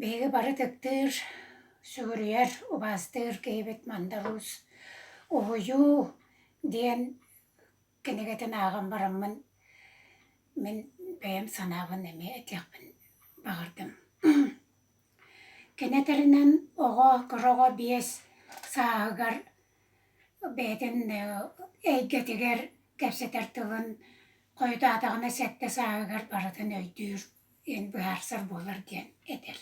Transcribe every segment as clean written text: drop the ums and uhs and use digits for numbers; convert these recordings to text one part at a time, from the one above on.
Беги бары тыктыр, сүгүрүер, убастыр, кейбит мандарус, уһую диэн кенегетин ааган бараммын. Мен бэйэм санаабын эми этиэхпин баҕардым. Кенетеринен оҕо короҕо биэс сааһыгар бээтин эйгэтигэр кэпсэтэр тылын хойутаатаҕына сэттэ сааһыгар барытын өйдүүр эн быһаарсар буолар диэн этэр.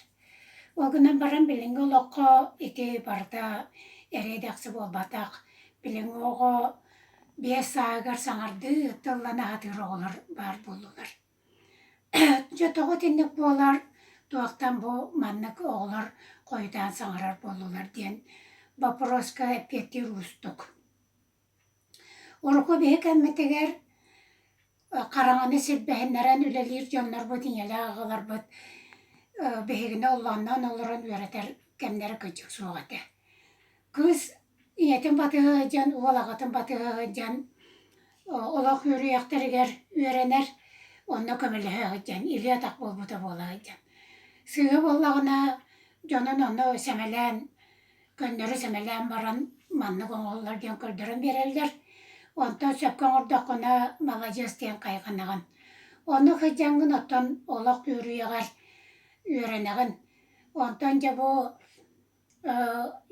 Ол гынан баран билиҥҥи олоххо ити барыта эрэйдэхсэ буолбатах, билиҥҥи оҕо биэс сааһыгар саҥардыы тыллан аатыыр оҕолор баар буоллулар. Дьотоҕо тинник буолар, туохтан бу маннык оҕолор хойутаан саҥарар буоллулар диэн вопроска эппиэттиир уустук. Уруку биһи кэммитигэр хараҥаны сирбэһиннэрэн үлэлиир дьоннорбут иҥэлэ аҕаларбыт биһигини оллоонноон олорон үөрэтэр кэмнэри кычык суоҕатэ. Кыыс ийэтин батыһы дьан, уолаҕатын батыһы дьан олох үөрүйэхтэригэр үөрэнэр онно көмөлөһө дьан, или атах буолбута буолаһы дьан. Сыыһы буоллаҕына дьонун онно сэмэлээн, көннөрү сэмэлээн баран маннык оҥоллар диэн көрдөрөн биэрэллэр. Онтон сөпкөн ордоххуна маладьес диэн кайҕанаҕын. Ону хыдьаҥҥын оттон олох үөрүйэҕэр үөрэнэҕин. Онтон дьэ бу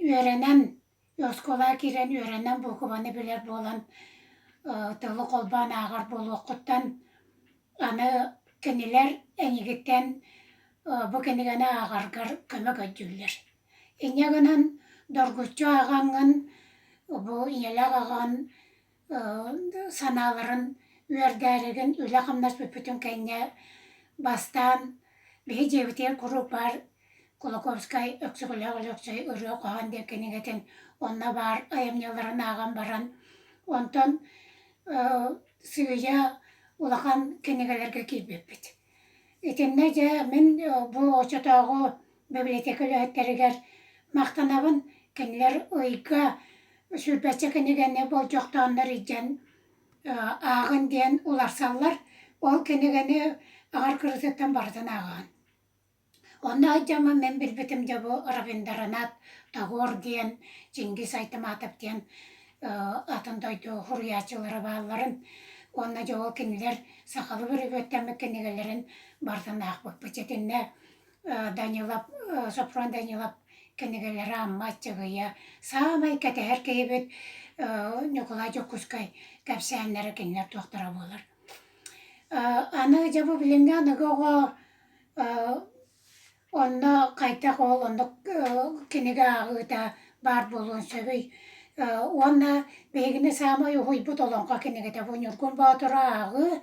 үөрэнэн, оскуолаа киирэн үөрэнэн буукубаны билэр буолан тылы холбаан ааҕар буолуоххуттан аны кинилэр эҥигиттэн бу кинигэни ааҕаргар көмө көдьүүлэр. Иñe гынан доргуччу ааҕаҥҥын бу иñэлээх аҕаан санааларын үөрдээригин үлэ хамнас бүппүтүн кэннэ бастаан биһи дьиэбитигэр курук баар Кулаковскай өксүгүлээх өлөксөй ырыа коһон диэк кинигэтин онно баар айамньаларын ааҕан баран онтон сыыйа улахан кинигэлэргэ киирбиппит. Итиннэ дьэ мин бу очотооҕу библиотека үлэһэттеригэр махтанабын кинилэр ыйга сүрбэччэ кинигэнэ болдьохтооннор идьэн ааҕын диэн уларсаллар, ол кинигэни аҕар кырытыттан барытын ааҕаан. Онно адьама мен билбитим дьэ бу Равиндранаат Тагор диэн, Чингис Айтаматов диэн атын дойду хуруяачылары баалларын, онно дьэ ол кинилэр сахалы бүрүбөттэмик кинигэлэрин бартын аахпыппыт. Этиннэ Данилап, Сопрон Данилап кинигэлэри аммааччыгыйа саамай кэтэһэр киһибит Николай Жокускай кэпсээннэри кинилэр туохтара буолар. Аны дьэ бу билиҥҥи аныгы оҕо онно хайдах ол онно кинигэ ааҕыыта баар буолуун сөбүй. Уонна биһигини саамай уһуйбут олоҥхо кинигэтэ бу Ньургун Баатыр ааҕы,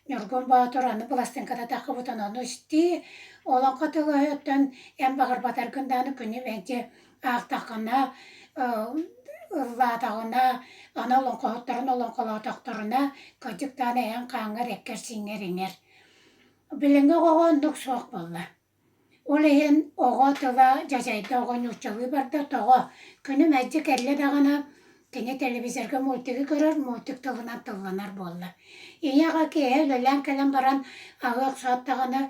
Ньургун Баатыр аны быластынката таххыбытын ону истии, олоҥхо тылыһыттан эм баҕарбатар гындааны күнү бэнчи аахтаххына, ыллаатаҕына, аны олоҥхоһуттарын олоҥхолоотохторуна кыдьыктаана ээн хааҥҥар эккер сиҥҥер иҥер. Билиҥҥи оҕоҕо оннук суох болла. Ол иһин оҕо тыла дьадьайда оҕо ньууччалыы барда тоҕо күнү мэджи кэллэ даҕана кини телевизорга мультиги көрөр, мультик тылынан тылланар буолла. Ийэҕэ киэһэ үлэлээн кэлэн баран аҕыах суоттаҕына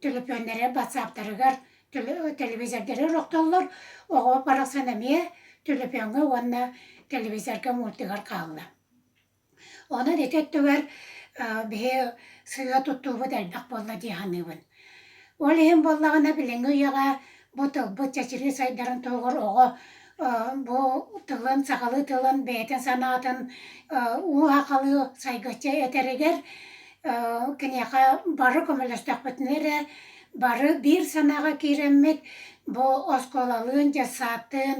телепөннэрэ батсааптарыгар телевизордары рохтоллор, оҕо барахсан эмиэ телепөнҥө уонна телевизорга мультигар хаалла. Онон итеттүгэр биһи сыыа туттуубут элбэх буолла диэханыбын. Ол иһин боллаҕына билиҥҥи үйэҕэ бу тылбыт чэчири сайдарын туоҕор оҕо бу тылын, саҕалы тылын, бэйэтин санаатын уахалы сайгычча этэригэр киниэхэ бары көмөлөстөхпүтүн эрэ бары биир санаага киирэммит бу оскуолалыын, дьассаатын,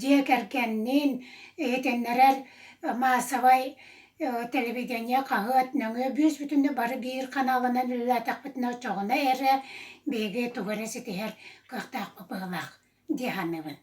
диэкэргэннин эйтеннэрэр маасабай телевидение хаһыат нөҥүө бүүс бүтүннү бары биир каналынан үлэлээтэхпитинэ очоҕуна эрэ биһиги тугара ситиһэр кыахтаахпы быһылаах диэханыбын.